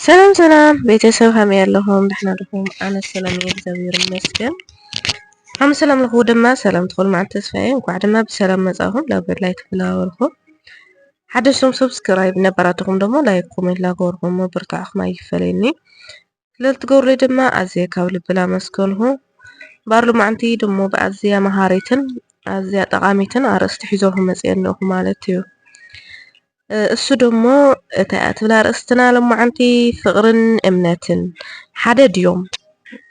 ሰላም ሰላም ቤተሰብ ከመይ ኣለኹም ድሕና ዲኹም? ኣነ ሰላም እየ እግዚአብሔር ይመስገን። ከም ሰላም ለኹ ድማ ሰላም ትኹሉ መዓልቲ ተስፋዬ እንኳዕ ድማ ብሰላም መጻኹም ላብር ላይ ትፍላወልኹም ሓደሽቶም ሰብስክራይብ ነበራትኩም ደግሞ ላይክ ኮሜንት ላገበርኩም ብርታዕኹም ኣይፈለኒ ስለትገብሩለይ ድማ ኣዝየ ካብ ልቢ ላመስግንኹ ባርሉ መዓልቲ ደሞ ብኣዝያ መሃሪትን ኣዝያ ጠቃሚትን ኣርእስቲ ሒዘልኩም መፅአ ኣለኹ ማለት እዩ። እሱ ደሞ እታ ትብላ ርእስትና ለማዓንቲ ፍቅርን እምነትን ሓደ ድዮም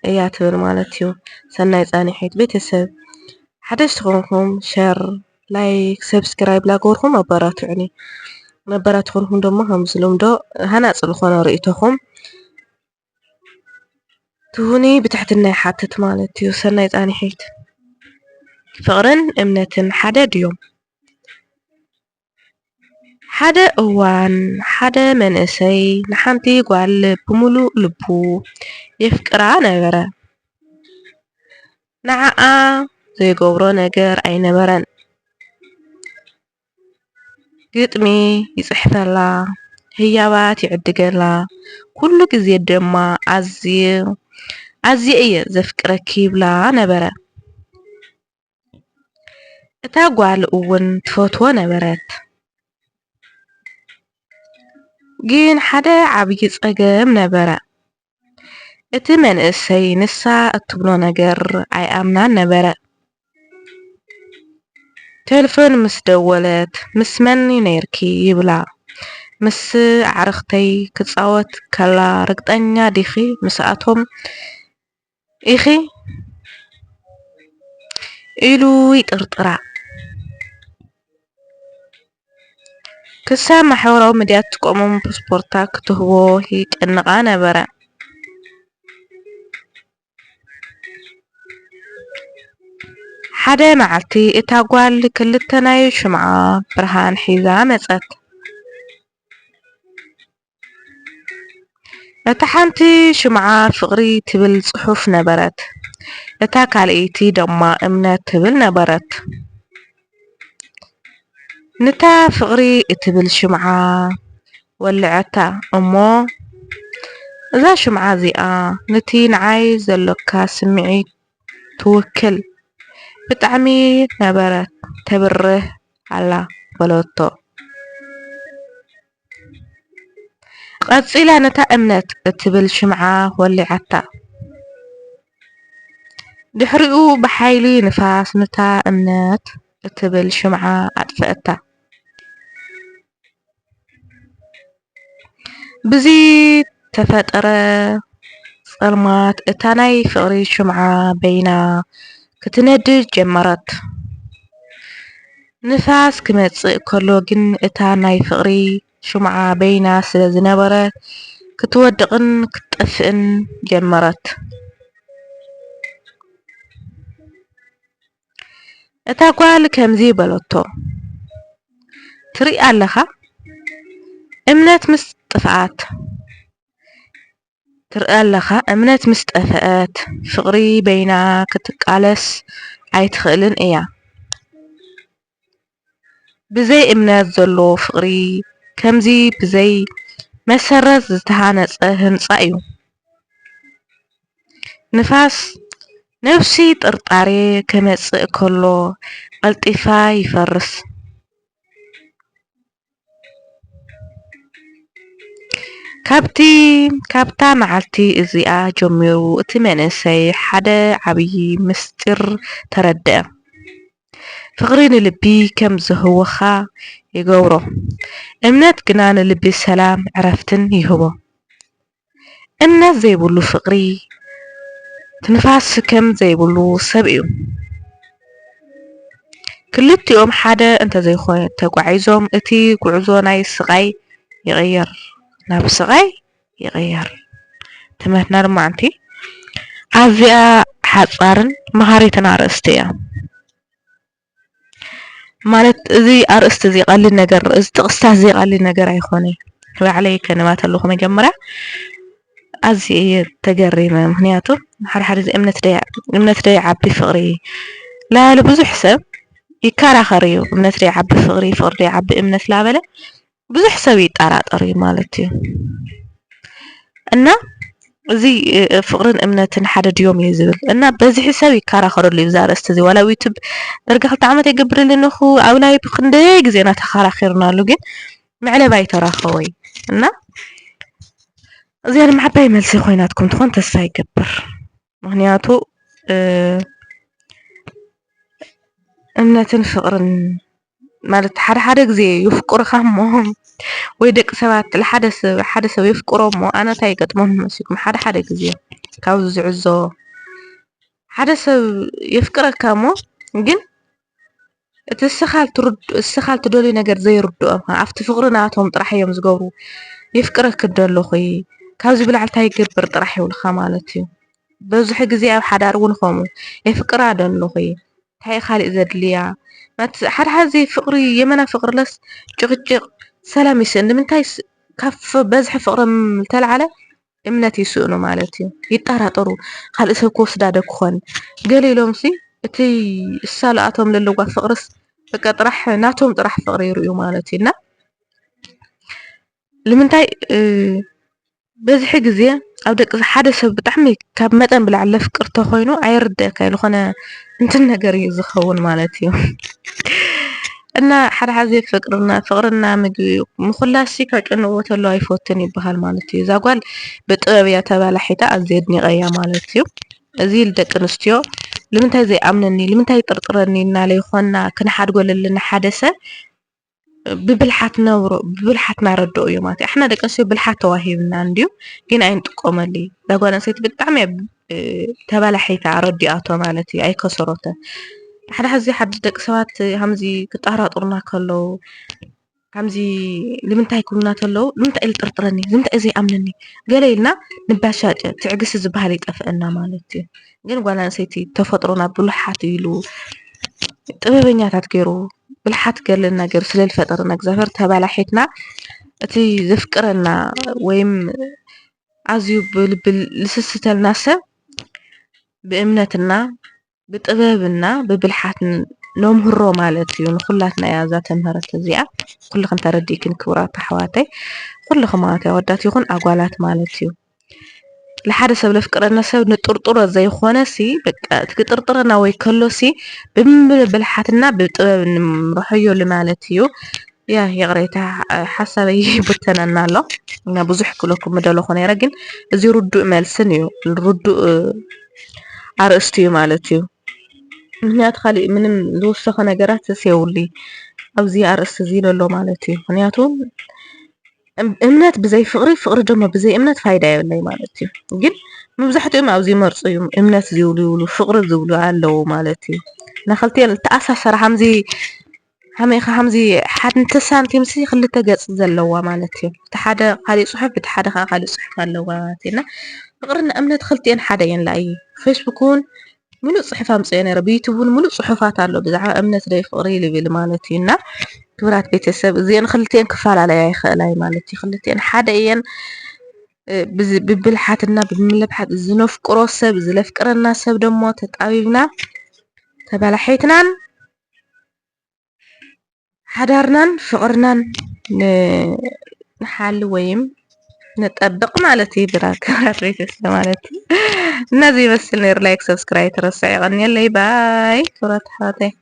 እያ ትብል ማለት እዩ። ሰናይ ጻኒሒት ቤተሰብ ሓደሽቲ ኮንኩም ሸር ላይክ ሰብስክራይብ ላገበርኩም ኣበራትዑኒ ነበራትኩም ደሞ ከምዚ ልምዶ ሃናፅ ዝኾነ ርእይቶኹም ትሁኒ ብትሕትና ይሓትት ማለት እዩ። ሰናይ ጻኒሒት ፍቅርን እምነትን ሓደ ድዮም ሓደ እዋን ሓደ መንእሰይ ንሓንቲ ጓል ብሙሉእ ልቡ የፍቅራ ነበረ። ንዓዓ ዘይገብሮ ነገር ኣይነበረን። ግጥሚ ይጽሕፈላ ህያባት ይዕድገላ ኩሉ ግዜ ድማ ኣዝየ እየ ዘፍቅረኪ ይብላ ነበረ። እታ ጓል እውን ትፈትዎ ነበረት። ግን ሓደ ዓብይ ጸገም ነበረ። እቲ መንእሰይ ንሳ እትብሎ ነገር ኣይኣምናን ነበረ። ቴሌፎን ምስ ደወለት ምስ መን ነይርኪ ይብላ ምስ ኣዕርኽተይ ክጻወት ከላ ርግጠኛ ዲኺ ምስኣቶም ኢኺ ኢሉ ይጥርጥራ። ክሳ ማሕበራዊ ሚድያ ትጥቀሞም ፓስፖርታ ክትህቦ ይጨንቃ ነበረ። ሓደ መዓልቲ እታ ጓል ክልተ ናይ ሽምዓ ብርሃን ሒዛ መጸት። እታ ሓንቲ ሽምዓ ፍቅሪ ትብል ጽሑፍ ነበረት። እታ ካልእይቲ ድማ እምነት ትብል ነበረት። ንታ ፍቅሪ እትብል ሽምዓ ወልዐታ እሞ እዛ ሽምዓ እዚኣ ነቲ ንዓይ ዘለካ ስምዒት ትውክል ብጣዕሚ ነበረት ተብርህ ኣላ በለቶ። ቀጺላ ነታ እምነት እትብል ሽምዓ ወሊዓታ። ድሕሪኡ ብሓይሊ ንፋስ ነታ እምነት እትብል ሽምዓ ኣጥፍአታ። ብዚ ተፈጠረ ጸልማት እታ ናይ ፍቅሪ ሽምዓ በይና ክትነድድ ጀመረት። ንፋስ ክመጽእ ከሎ ግን እታ ናይ ፍቅሪ ሽምዓ በይና ስለ ዝነበረ ክትወድቕን ክትጠፍእን ጀመረት። እታ ጓል ከምዚ በለቶ ትርኢ ኣለኻ እምነት ምስ ጥፍኣት ትርኢ ኣለኻ እምነት ምስ ጠፍአት ፍቅሪ በይና ክትቃለስ ኣይትኽእልን እያ። ብዘይ እምነት ዘሎ ፍቅሪ ከምዚ ብዘይ መሰረት ዝተሃነጸ ህንጻ እዩ። ንፋስ ነፍሲ ጥርጣሬ ከመጽእ ከሎ ቀልጢፋ ይፈርስ። ካብታ መዓልቲ እዚኣ ጀሚሩ እቲ መንእሰይ ሓደ ዓብይ ምስጢር ተረድአ። ፍቅሪ ንልቢ ከም ዝህወኻ ይገብሮ። እምነት ግና ንልቢ ሰላም ዕረፍትን ይህቦ። እምነት ዘይብሉ ፍቅሪ ትንፋስ ከም ዘይብሉ ሰብ እዩ። ክልቲኦም ሓደ እንተዘይኮነ ተጓዒዞም እቲ ጉዕዞ ናይ ስቃይ ይቕየር ናብ ስቃይ ይቕየር። ትምህርትና ድማ ኣንቲ ኣዝያ ሓጻርን መሃሪትን ኣርእስቲ እያ። ማለት እዚ ኣርእስቲ እዚ ቀሊል ነገር እዚ ጥቅስታት እዚ ቀሊል ነገር ኣይኮነን። ባዕለይ ከንባት ኣለኹ መጀመርያ ኣዝየ ተገሪመ ምክንያቱ ሓደ እዚ እምነት ደይ ዓቢ ፍቅሪ ላለ ብዙሕ ሰብ ይከራኸር እዩ። እምነት ደይ ዓቢ ፍቅሪ ደይ ዓቢ እምነት ላበለ ብዙሕ ሰብ ይጠራጠር ማለት እዩ። እና እዚ ፍቅርን እምነትን ሓደ ድዮም እዩ ዝብል እና በዚ ሕሳብ ይከራኸረሉ እዩ ዛርእስቲ እዚ ዋላ ዩቱብ ደርጋ 2 ዓመት የገብርልን እኹ ኣብ ላይ ብክንደይ ግዜና ተኸራኺርናሉ ግን መዕለባ ይተራኸወይ እና እዚኣ ድማ ዓባይ መልሲ ኮይናትኩም ትኾን ተስፋ ይገብር ምክንያቱ እምነትን ፍቅርን ማለት ሓደ ግዜ ይፍቅሩኻ እሞ ወይ ደቂ ሰባት ሓደ ሰብ ይፍቅሮ እሞ ኣነ እንታይ ይገጥሞም መሲኩም ሓደ ግዜ ካብዚ ዝዕዞ ሓደ ሰብ ይፍቅረካ እሞ ግን እቲ እስኻ ትደልዮ ነገር ዘይርድኦም ኣብቲ ፍቅሪ ናቶም ጥራሕ እዮም ዝገብሩ ይፍቅረክ ደለኹ ካብዚ ብላዕሊ እንታይ ይገብር ጥራሕ ይብልካ ማለት እዩ ብዙሕ ግዜ ኣብ ሓዳር እውን ከምኡ ይፍቅራ ደለኹ እንታይ ካልእ ዘድልያ ሓደ ፍቅሪ የመና ፍቅርለስ ጭቅጭቅ ሰላም ይስእን ንምንታይ ካፍ በዝሒ ፍቅሮም ተልዓለ እምነት ይስእኑ ማለት እዩ ይጠራጠሩ ካልእ ሰብ ክወስዳ ዶ ክኾን ገሊሎም ሲ እቲ እሳልኣቶም ዘለዋ ፍቅርስ በቃ ጥራሕ ናቶም ጥራሕ ፍቅሪ ይርዩ ማለት እዩና ንምንታይ በዝሒ ግዜ ኣብ ደቂ ሓደ ሰብ ብጣዕሚ ካብ መጠን ብላዕሊ ፍቅር ተኮይኑ ኣይርድእካ ዝኾነ እንትን ነገር እዩ ዝኸውን ማለት እዩ እና ሓደ ፍቅርና ምግቢ ምኹላሲ ከጭንዎ ተሎ ኣይፎትን ይበሃል ማለት እዩ ዛጓል ብጥበብ እያ ተባላሒታ ኣዘድኒቀያ ማለት እዩ እዚ ልደቂ ኣንስትዮ ንምንታይ ዘይኣምነኒ ንምንታይ ጥርጥረኒ እናለ ይኾንና ክንሓድጎለልና ሓደ ሰብ ብብልሓት ናረድኦ እዩ ማለት እሕና ደቂ ኣንስትዮ ብልሓት ተዋሂብና እንድዩ ግን ኣይንጥቀመሉ ዛጓል ኣንስተይቲ ብጣዕሚ ተባላሒታ ረዲኣቶ ማለት እዩ ኣይከሰሮተን ሓደ ደቂ ሰባት ከምዚ ክጣራጥሩና ከለው ከምዚ ንምንታይ ኩልና ተለው ንምንታይ ልጥርጥረኒ ንምንታይ ዘይኣምነኒ ገለ ኢልና ንባሻጭ ትዕግስ ዝበሃል ይጠፍአና ማለት እዩ ግን ጓል ኣንስተይቲ ተፈጥሮና ብልሓት ኢሉ ጥበበኛታት ገይሩ ብልሓት ገለና ገይሩ ስለልፈጠረና እግዚአብሔር ተባላሒትና እቲ ዘፍቅረና ወይም ኣዝዩ ብልብል ልስስተልና ሰብ ብእምነትና ብጥበብና ብብልሓት ነምህሮ ማለት እዩ ንኹላትና እያ እዛ ተምህረት እዚኣ ኩልክም ተረዲእክን ክቡራት ኣሕዋተይ ኩልክም ኣወዳት ይኹን ኣጓላት ማለት እዩ ለሓደ ሰብ ለፍቅረና ሰብ ንጥርጥሮ ዘይኾነሲ በቃ ትክጥርጥረና ወይ ከሎሲ ብብልሓትና ብጥበብ ንምርሕዮ ማለት እዩ ያ የቅሬታ ሓሳበይ ይብተነና ኣሎ እና ብዙሕ ክለኩም ደለኹ ነይረ ግን እዚ ርዱእ መልስን እዩ ርዱእ ኣርእስቲ እዩ ማለት እዩ ምክንያቱ ካልእ ምንም ዝወሰኸ ነገራት የብሉ ኣብዚ ኣርእስቲ እዚ ዘሎ ማለት እዩ ምክንያቱ እምነት ብዘይ ፍቅሪ ድማ ብዘይ እምነት ፋይዳ የብለይ ማለት እዩ ግን መብዛሕትኦም ኣብዚ መርፁ እዩ እምነት ዝብሉ ፍቅሪ ዝብሉ ኣለው ማለት እዩ ናክልቲአን ተኣሳሰራ ከምዚ ሓንቲ ሳንቲም ሲ ክልተ ገጽ ዘለዋ ማለት እዩ እቲ ሓደ ካልእ ጽሑፍ እቲ ሓደ ካልእ ጽሑፍ ኣለዋ ማለት እና ፍቅርና እምነት ክልቲአን ሓደ እየን ላእይ ፌስቡክ እውን ሙሉእ ጽሑፍ ኣምጽኦ ነይረ ብዩቱብ እውን ሙሉእ ጽሑፋት ኣሎ ብዛዕባ እምነት ደይ ፍቅሪ ልብል ማለት እዩና ክብራት ቤተሰብ እዚአን ክልቲአን ክፈላለያ ይኽእላይ ማለት እዩ ክልቲአን ሓደ እየን ብብልሓትና ብምልብሓት ዝነፍቅሮ ሰብ ዝለፍቅረና ሰብ ደሞ ተጣቢብና ተባላሒትናን ሓዳርናን ፍቅርናን ንሓሊ ወይም نطبق مالتي براك ريتس مالتي الناس يمثل لايك سبسكرايب ترسعي غني لي باي صورة حاتي